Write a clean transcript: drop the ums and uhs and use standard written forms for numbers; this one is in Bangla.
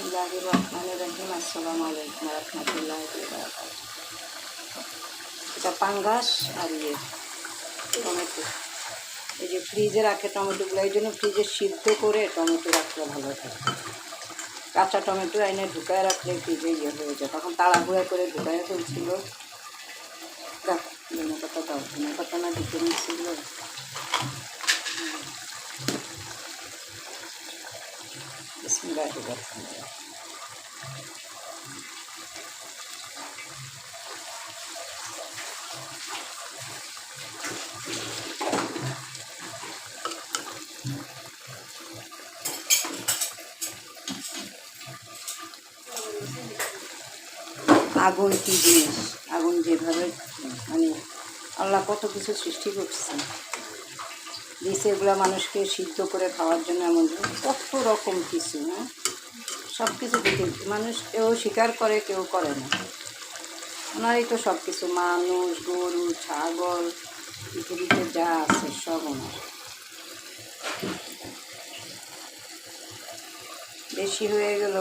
বিসমিল্লাহির রহমানির রহিম। আসসালামু আলাইকুম ওয়া রাহমাতুল্লাহি ওয়া বারাকাতুহু। এটা পাঙ্গাস আর টমেটো। এই যে ফ্রিজে রাখে টমেটোগুলো, এই জন্য ফ্রিজে সিদ্ধ করে টমেটো রাখলে ভালো থাকে। কাঁচা টমেটো এনে ঢুকায় রাখলে ফ্রিজে হয়ে যায়, তখন তাড়াহুড়া করে ঢুকায় ফেলছিল। ধনে পাতা দাও, ধনে পাতা না দিতে নিচ্ছিল। বিসমিল্লাহির রহমানির রহিম। আগুন কী জিনিস, আগুন যেভাবে মানে আল্লাহ কত কিছু সৃষ্টি করছে, দিয়েছে এগুলো মানুষকে সিদ্ধ করে খাওয়ার জন্য, এমন কত রকম কিছু। হ্যাঁ, সব কিছু দেখে মানুষ কেউ স্বীকার করে, কেউ করে না। ওনারই তো সব কিছু, মানুষ, গরু, ছাগল, পৃথিবীতে যা আছে সব ওনার। বেশি হয়ে গেল।